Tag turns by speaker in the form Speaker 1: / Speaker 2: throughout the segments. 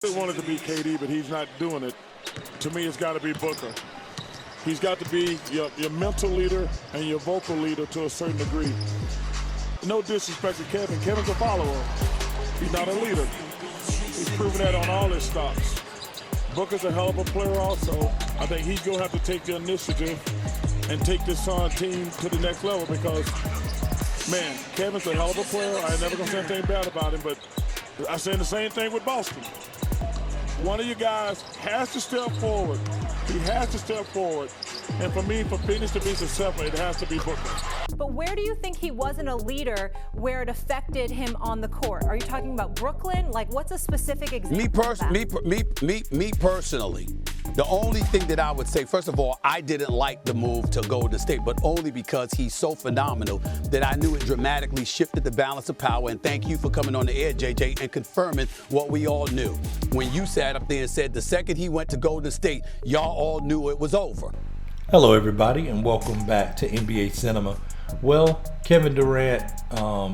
Speaker 1: They wanted to be KD, but he's not doing it. To me, it's got to be Booker. He's got to be your mental leader and your vocal leader to a certain degree. No disrespect to Kevin. Kevin's a follower. He's not a leader. He's proven that on all his stops. Booker's a hell of a player also. I think he's going to have to take the initiative and take this Suns team to the next level because, man, Kevin's a hell of a player. I ain't never going to say anything bad about him, but I say the same thing with Boston. One of you guys has to step forward. He has to step forward. And for me, for Phoenix to be successful, it has to be Booker.
Speaker 2: But where do you think he wasn't a leader where it affected him on the court? Are you talking about Brooklyn? Like, what's a specific example
Speaker 3: Me personally, the only thing that I would say, first of all, I didn't like the move to Golden State, but only because he's so phenomenal that I knew it dramatically shifted the balance of power. And thank you for coming on the air, JJ, and confirming what we all knew. When you sat up there and said the second he went to Golden State, y'all all knew it was over.
Speaker 4: Hello, everybody, and welcome back to NBA Cinema. Well, Kevin Durant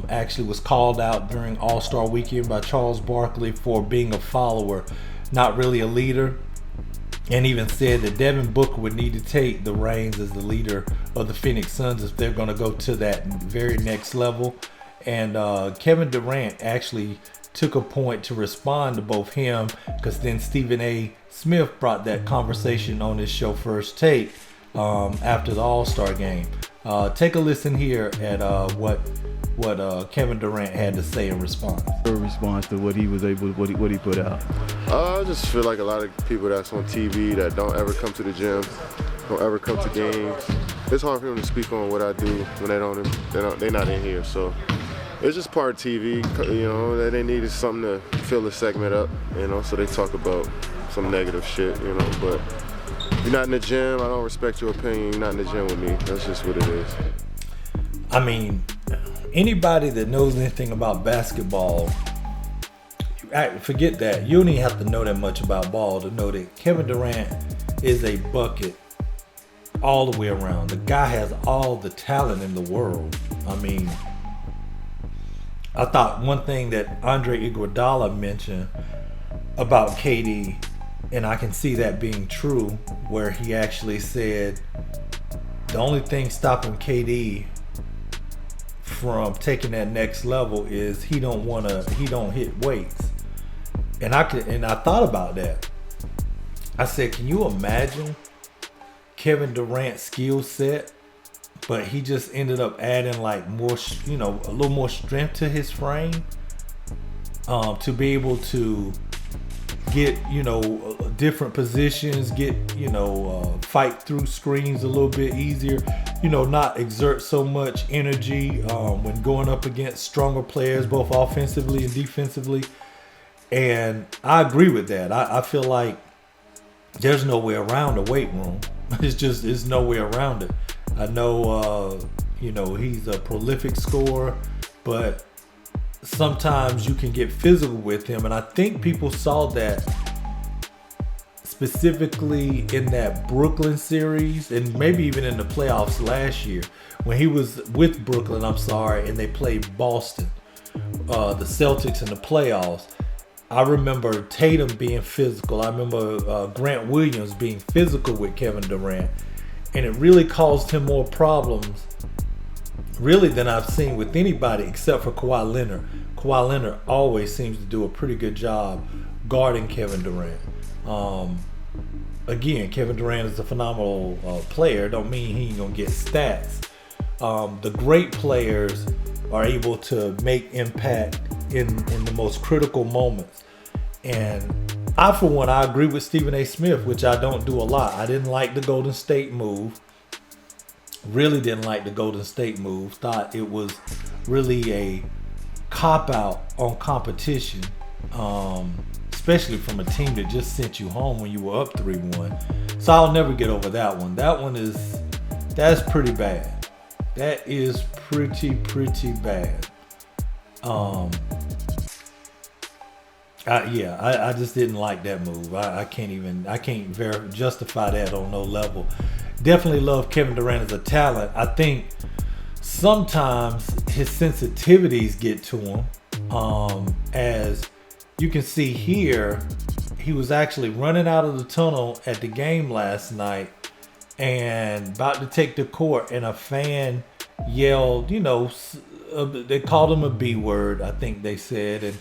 Speaker 4: actually was called out during All-Star Weekend by Charles Barkley for being a follower, not really a leader, and even said that Devin Booker would need to take the reins as the leader of the Phoenix Suns if they're going to go to that very next level. And Kevin Durant actually took a point to respond to both him, because then Stephen A. Smith brought that conversation on his show First Take after the All-Star game. Take a listen here at what Kevin Durant had to say in response.
Speaker 5: Your response to what he was able, what he put out.
Speaker 6: I just feel like a lot of people that's on TV that don't ever come to the gym, don't ever come to games. It's hard for them to speak on what I do when they're not in here. So it's just part of TV. You know, that they needed something to fill the segment up. You know, so they talk about some negative shit. You know, but you're not in the gym. I don't respect your opinion. You're not in the gym with me. That's just what it is.
Speaker 4: I mean, anybody that knows anything about basketball, forget that. You don't even have to know that much about ball to know that Kevin Durant is a bucket all the way around. The guy has all the talent in the world. I mean, I thought one thing that Andre Iguodala mentioned about KD, and I can see that being true, where he actually said the only thing stopping KD from taking that next level is he don't hit weights. And I thought about that. I said, can you imagine Kevin Durant's skill set, but he just ended up adding like more, a little more strength to his frame, to be able to get, different positions, fight through screens a little bit easier, not exert so much energy when going up against stronger players, both offensively and defensively. And I agree with that. I feel like there's no way around the weight room. It's no way around it. I know, he's a prolific scorer, but sometimes you can get physical with him. And I think people saw that specifically in that Brooklyn series, and maybe even in the playoffs last year when he was with Brooklyn, and they played Boston, the Celtics in the playoffs. I remember Tatum being physical. I remember Grant Williams being physical with Kevin Durant. And it really caused him more problems, really, than I've seen with anybody except for Kawhi Leonard. Kawhi Leonard always seems to do a pretty good job guarding Kevin Durant. Again, Kevin Durant is a phenomenal player. Don't mean he ain't gonna get stats. The great players are able to make impact in the most critical moments. And for one, I agree with Stephen A. Smith, which I don't do a lot. I didn't like the Golden State move. Really didn't like the Golden State move. Thought it was really a cop-out on competition, especially from a team that just sent you home when you were up 3-1. So I'll never get over that one. That's pretty bad. That is pretty bad. I just didn't like that move. I can't justify that on no level. Definitely love Kevin Durant as a talent. I think sometimes his sensitivities get to him. As you can see here, he was actually running out of the tunnel at the game last night and about to take the court, and a fan yelled, you know, they called him a B word, I think they said, and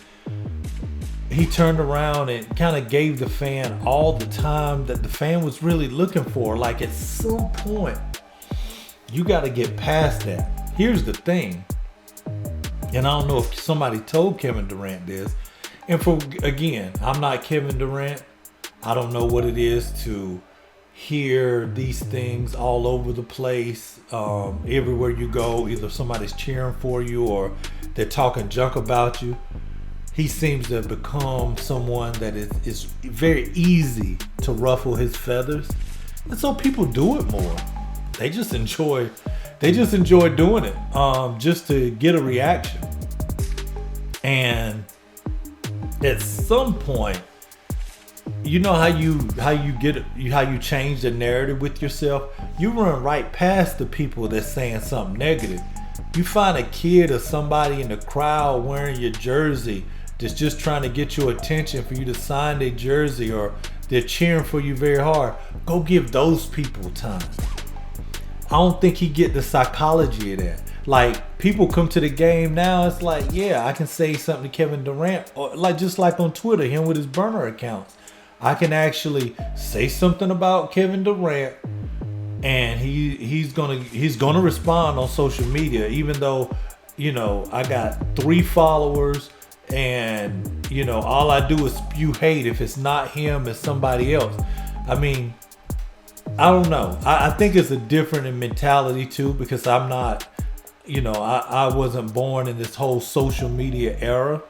Speaker 4: he turned around and kind of gave the fan all the time that the fan was really looking for. Like, at some point, you got to get past that. Here's the thing, and I don't know if somebody told Kevin Durant this, and again, I'm not Kevin Durant. I don't know what it is to hear these things all over the place. Everywhere you go, either somebody's cheering for you or they're talking junk about you. He seems to have become someone that is very easy to ruffle his feathers. And so people do it more. They just enjoy doing it, just to get a reaction. And at some point, you know how you change the narrative with yourself? You run right past the people that's saying something negative. You find a kid or somebody in the crowd wearing your jersey that's just trying to get your attention for you to sign their jersey, or they're cheering for you very hard. Go give those people time. I don't think he get the psychology of that. Like, people come to the game now, it's like, yeah, I can say something to Kevin Durant, or like just like on Twitter, him with his burner accounts. I can actually say something about Kevin Durant, and he's gonna respond on social media, even though, you know, I got 3 followers, and, you know, all I do is spew hate. If it's not him, it's somebody else. I mean, I don't know. I think it's a different mentality too, because I'm not, you know, I wasn't born in this whole social media era.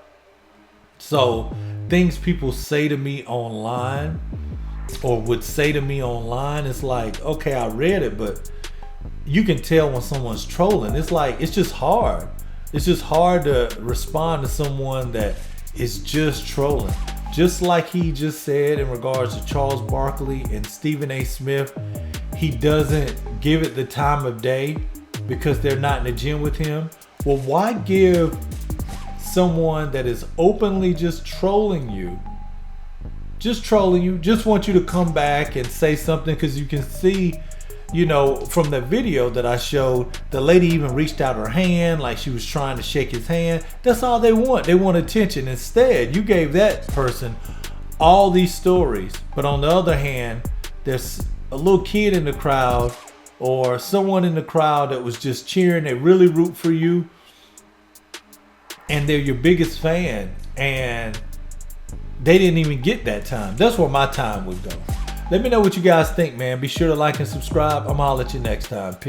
Speaker 4: So things people say to me online, or would say to me online, it's like, okay, I read it, but you can tell when someone's trolling. It's like, it's just hard. It's just hard to respond to someone that is just trolling. Just like he just said in regards to Charles Barkley and Stephen A. Smith, he doesn't give it the time of day because they're not in the gym with him. Well, why give someone that is openly just trolling you, just want you to come back and say something? Because you can see, you know, from the video that I showed, the lady even reached out her hand like she was trying to shake his hand. That's all they want. They want attention. Instead, you gave that person all these stories. But on the other hand, there's a little kid in the crowd or someone in the crowd that was just cheering. They really root for you, and they're your biggest fan, and they didn't even get that time. That's where my time would go. Let me know what you guys think, man. Be sure to like and subscribe. I'm gonna holler at you next time. Peace.